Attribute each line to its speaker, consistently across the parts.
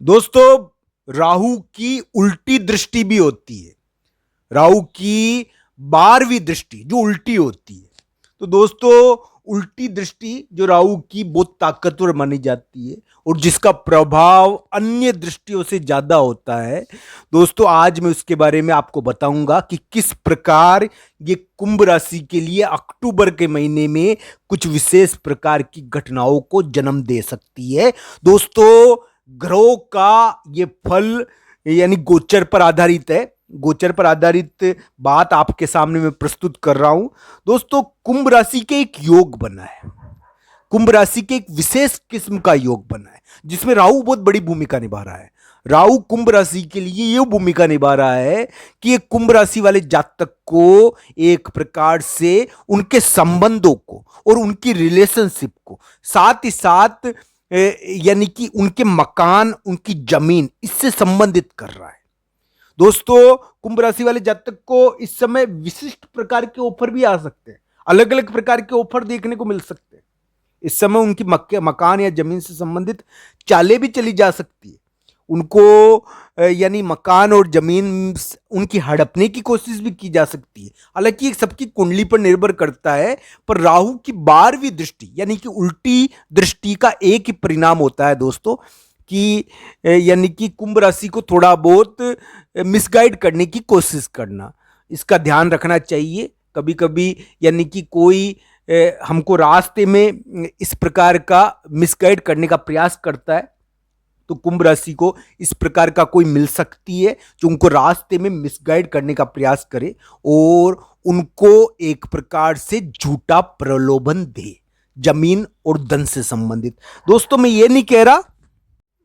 Speaker 1: दोस्तों, राहु की उल्टी दृष्टि भी होती है। राहु की 12वीं दृष्टि जो उल्टी होती है। तो दोस्तों, उल्टी दृष्टि जो राहु की बहुत ताकतवर मानी जाती है और जिसका प्रभाव अन्य दृष्टियों से ज्यादा होता है। दोस्तों, आज मैं उसके बारे में आपको बताऊंगा कि किस प्रकार ये कुंभ राशि के लिए अक्टूबर के महीने में कुछ विशेष प्रकार की घटनाओं को जन्म दे सकती है। दोस्तों, ग्रहों का ये फल यानी गोचर पर आधारित है। गोचर पर आधारित बात आपके सामने मैं प्रस्तुत कर रहा हूं। दोस्तों, कुंभ राशि के एक योग बना है। कुंभ राशि के एक विशेष किस्म का योग बना है जिसमें राहु बहुत बड़ी भूमिका निभा रहा है। राहु कुंभ राशि के लिए यह भूमिका निभा रहा है कि एक कुंभ राशि वाले जातक को एक प्रकार से उनके संबंधों को और उनकी रिलेशनशिप को साथ ही साथ यानी कि उनके मकान, उनकी जमीन, इससे संबंधित कर रहा है। दोस्तों, कुंभ राशि वाले जातक को इस समय विशिष्ट प्रकार के ऑफर भी आ सकते हैं। अलग अलग प्रकार के ऑफर देखने को मिल सकते हैं। इस समय उनकी मकान या जमीन से संबंधित चालें भी चली जा सकती है। उनको यानी मकान और जमीन उनकी हड़पने की कोशिश भी की जा सकती है। हालांकि सबकी कुंडली पर निर्भर करता है, पर राहु की 12वीं दृष्टि यानी कि उल्टी दृष्टि का एक ही परिणाम होता है दोस्तों कि यानी कि कुंभ राशि को थोड़ा बहुत मिसगाइड करने की कोशिश करना। इसका ध्यान रखना चाहिए। कभी कभी यानी कि कोई हमको रास्ते में इस प्रकार का मिसगाइड करने का प्रयास करता है, तो कुंभ राशि को इस प्रकार का कोई मिल सकती है जो उनको रास्ते में मिसगाइड करने का प्रयास करे और उनको एक प्रकार से झूठा प्रलोभन दे, जमीन और धन से संबंधित। दोस्तों, मैं ये नहीं कह रहा,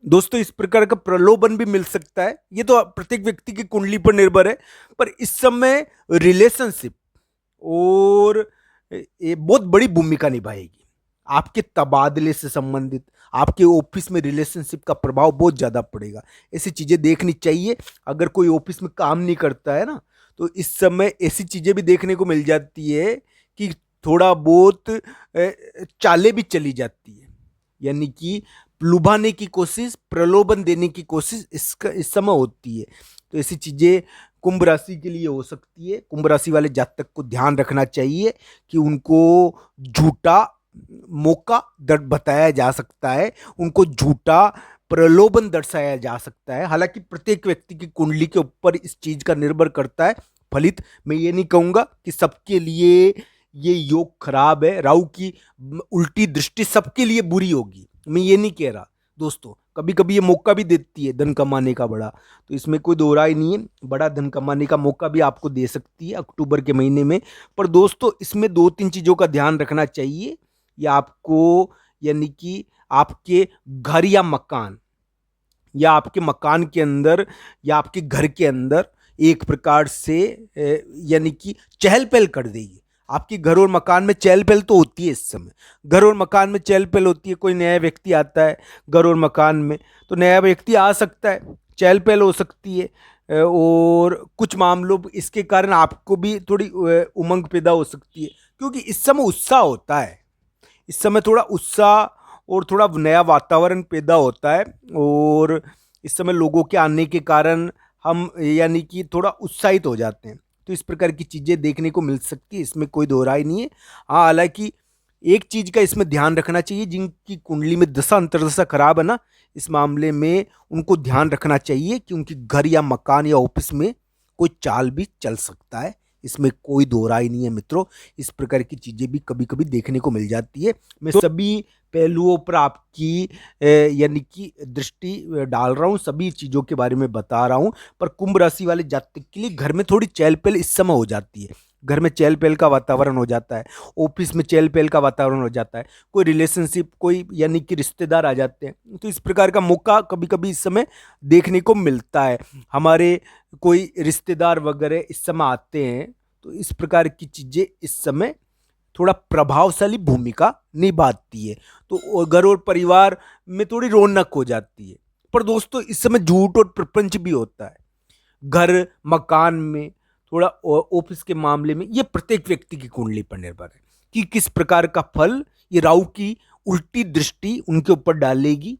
Speaker 1: दोस्तों इस प्रकार का प्रलोभन भी मिल सकता है। ये तो प्रत्येक व्यक्ति की कुंडली पर निर्भर है। पर इस समय रिलेशनशिप और ये बहुत बड़ी भूमिका निभाएगी। आपके तबादले से संबंधित, आपके ऑफिस में रिलेशनशिप का प्रभाव बहुत ज्यादा पड़ेगा। ऐसी चीजें देखनी चाहिए। अगर कोई ऑफिस में काम नहीं करता है ना, तो इस समय ऐसी चीजें भी देखने को मिल जाती है कि थोड़ा बहुत चालें भी चली जाती है, यानी कि लुभाने की कोशिश, प्रलोभन देने की कोशिश इस समय होती है। तो ऐसी चीजें कुंभ राशि के लिए हो सकती है। कुंभ राशि वाले जातक को ध्यान रखना चाहिए कि उनको झूठा मौका बताया जा सकता है, उनको झूठा प्रलोभन दर्शाया जा सकता है। हालांकि प्रत्येक व्यक्ति की कुंडली के ऊपर इस चीज का निर्भर करता है फलित। मैं ये नहीं कहूंगा कि सबके लिए ये योग खराब है। राहु की उल्टी दृष्टि सबके लिए बुरी होगी, मैं ये नहीं कह रहा। दोस्तों, कभी कभी ये मौका भी देती है धन कमाने का बड़ा, तो इसमें कोई दो राय नहीं है। बड़ा धन कमाने का मौका भी आपको दे सकती है अक्टूबर के महीने में। पर दोस्तों, इसमें दो तीन चीजों का ध्यान रखना चाहिए। या आपको यानी कि आपके घर या आपके मकान के अंदर या आपके घर के अंदर एक प्रकार से यानी कि चहल पहल कर देगी। आपके घर और मकान में चहल पहल तो होती है इस समय। घर और मकान में चहल पहल होती है। कोई नया व्यक्ति आता है घर और मकान में, तो नया व्यक्ति आ सकता है, चहल पहल हो सकती है। और कुछ मामलों इसके कारण आपको भी थोड़ी उमंग पैदा हो सकती है, क्योंकि इस समय उत्साह होता है। इस समय थोड़ा उत्साह और थोड़ा नया वातावरण पैदा होता है और इस समय लोगों के आने के कारण हम यानी कि थोड़ा उत्साहित हो जाते हैं। तो इस प्रकार की चीज़ें देखने को मिल सकती है, इसमें कोई दो राय नहीं है। हाँ, हालांकि एक चीज का इसमें ध्यान रखना चाहिए, जिनकी कुंडली में दशा अंतर्दशा खराब है ना, इस मामले में उनको ध्यान रखना चाहिए कि उनकी घर या मकान या ऑफिस में कोई चाल भी चल सकता है। इसमें कोई दो राय नहीं है मित्रों। इस प्रकार की चीजें भी कभी कभी देखने को मिल जाती है। मैं सभी पहलुओं पर आपकी यानी कि दृष्टि डाल रहा हूं, सभी चीजों के बारे में बता रहा हूं। पर कुंभ राशि वाले जातक के लिए घर में थोड़ी चहल पहल इस समय हो जाती है। घर में चहल पहल का वातावरण हो जाता है, ऑफिस में चहल पहल का वातावरण हो जाता है, कोई रिलेशनशिप, कोई यानी कि रिश्तेदार आ जाते हैं। तो इस प्रकार का मौका कभी कभी इस समय देखने को मिलता है। हमारे कोई रिश्तेदार वगैरह इस समय आते हैं, तो इस प्रकार की चीजें इस समय थोड़ा प्रभावशाली भूमिका निभाती है। तो घर और परिवार में थोड़ी रौनक हो जाती है। पर दोस्तों, इस समय झूठ और प्रपंच भी होता है घर मकान में, थोड़ा ऑफिस के मामले में। ये प्रत्येक व्यक्ति की कुंडली पर निर्भर है कि किस प्रकार का फल ये राहु की उल्टी दृष्टि उनके ऊपर डालेगी।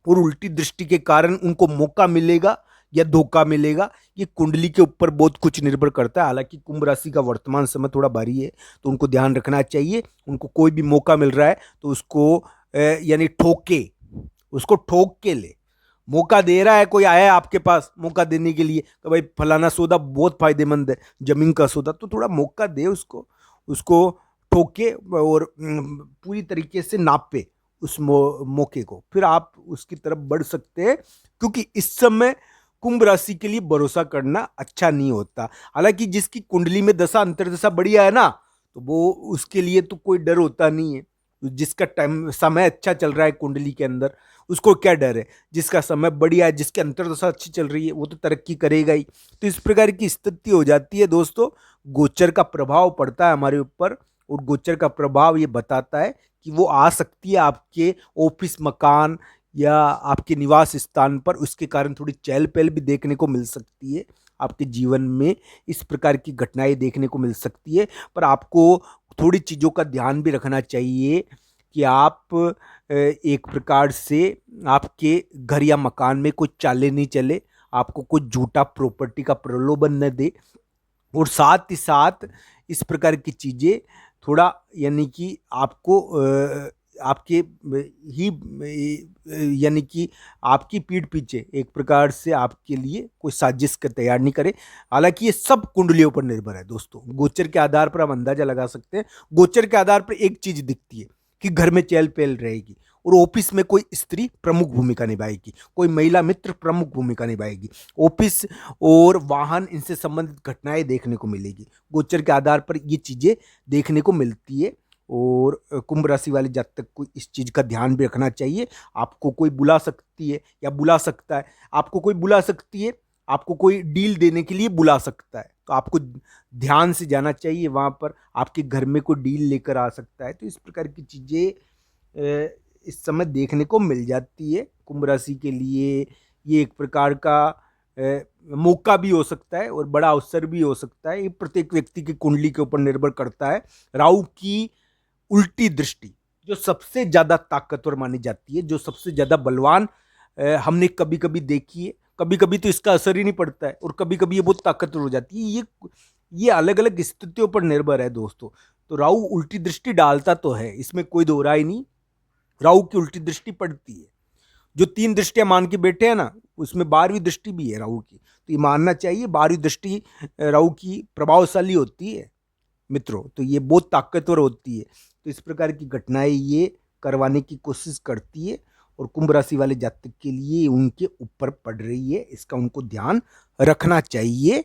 Speaker 1: और उल्टी दृष्टि के कारण उनको मौका मिलेगा या धोखा मिलेगा, ये कुंडली के ऊपर बहुत कुछ निर्भर करता है। हालांकि कुंभ राशि का वर्तमान समय थोड़ा भारी है, तो उनको ध्यान रखना चाहिए। उनको कोई भी मौका मिल रहा है तो उसको यानी उसको ठोक के ले। मौका दे रहा है, कोई आया है आपके पास मौका देने के लिए कि भाई फलाना सौदा बहुत फायदेमंद है, जमीन का सौदा, तो थोड़ा मौका दे उसको, उसको ठोके और पूरी तरीके से नापे उस मौके को, फिर आप उसकी तरफ बढ़ सकते हैं। क्योंकि इस समय कुंभ राशि के लिए भरोसा करना अच्छा नहीं होता। हालांकि जिसकी कुंडली में दशा अंतर्दशा बढ़िया है ना, तो वो उसके लिए तो कोई डर होता नहीं है। जिसका टाइम समय अच्छा चल रहा है कुंडली के अंदर, उसको क्या डर है। जिसका समय बढ़िया है, जिसकी अंतर्दशा अच्छी चल रही है, वो तो तरक्की करेगा ही। तो इस प्रकार की स्थिति हो जाती है दोस्तों। गोचर का प्रभाव पड़ता है हमारे ऊपर, और गोचर का प्रभाव ये बताता है कि वो आ सकती है आपके ऑफिस, मकान या आपके निवास स्थान पर। उसके कारण थोड़ी चहल पहल भी देखने को मिल सकती है आपके जीवन में। इस प्रकार की घटनाएं देखने को मिल सकती है। पर आपको थोड़ी चीज़ों का ध्यान भी रखना चाहिए कि आप एक प्रकार से आपके घर या मकान में कुछ चाले नहीं चले, आपको कुछ झूठा प्रॉपर्टी का प्रलोभन न दे। और साथ ही साथ इस प्रकार की चीज़ें थोड़ा यानी कि आपको आपके ही यानी कि आपकी पीठ पीछे एक प्रकार से आपके लिए कोई साजिश का तैयार नहीं करे। हालांकि ये सब कुंडलियों पर निर्भर है दोस्तों। गोचर के आधार पर हम अंदाजा लगा सकते हैं। गोचर के आधार पर एक चीज दिखती है कि घर में चहल पहल रहेगी, और ऑफिस में कोई स्त्री प्रमुख भूमिका निभाएगी, कोई महिला मित्र प्रमुख भूमिका निभाएगी। ऑफिस और वाहन, इनसे संबंधित घटनाएं देखने को मिलेगी। गोचर के आधार पर ये चीजें देखने को मिलती है। और कुंभ राशि वाले जातक को इस चीज का ध्यान भी रखना चाहिए। आपको कोई बुला सकती है या बुला सकता है, आपको कोई बुला सकती है, आपको कोई डील देने के लिए बुला सकता है, तो आपको ध्यान से जाना चाहिए। वहां पर आपके घर में कोई डील लेकर आ सकता है। तो इस प्रकार की चीजें इस समय देखने को मिल जाती है। कुंभ राशि के लिए ये एक प्रकार का मौका भी हो सकता है और बड़ा अवसर भी हो सकता है। ये प्रत्येक व्यक्ति की कुंडली के ऊपर निर्भर करता है। राहु की उल्टी दृष्टि जो सबसे ज्यादा ताकतवर मानी जाती है, जो सबसे ज्यादा बलवान हमने कभी कभी देखी है। कभी कभी तो इसका असर ही नहीं पड़ता है, और कभी कभी ये बहुत ताकतवर हो जाती है। ये अलग अलग स्थितियों पर निर्भर है दोस्तों। तो राहु उल्टी दृष्टि डालता तो है, इसमें कोई दो राय नहीं। राहु की उल्टी दृष्टि पड़ती है। जो 3 दृष्टियां मान के बैठे हैं ना, उसमें 12वीं दृष्टि भी है राहु की। तो ये मानना चाहिए 12वीं दृष्टि राहु की प्रभावशाली होती है मित्रों। तो ये बहुत ताकतवर होती है। तो इस प्रकार की घटनाएं ये करवाने की कोशिश करती है, और कुंभ राशि वाले जातक के लिए उनके ऊपर पड़ रही है। इसका उनको ध्यान रखना चाहिए।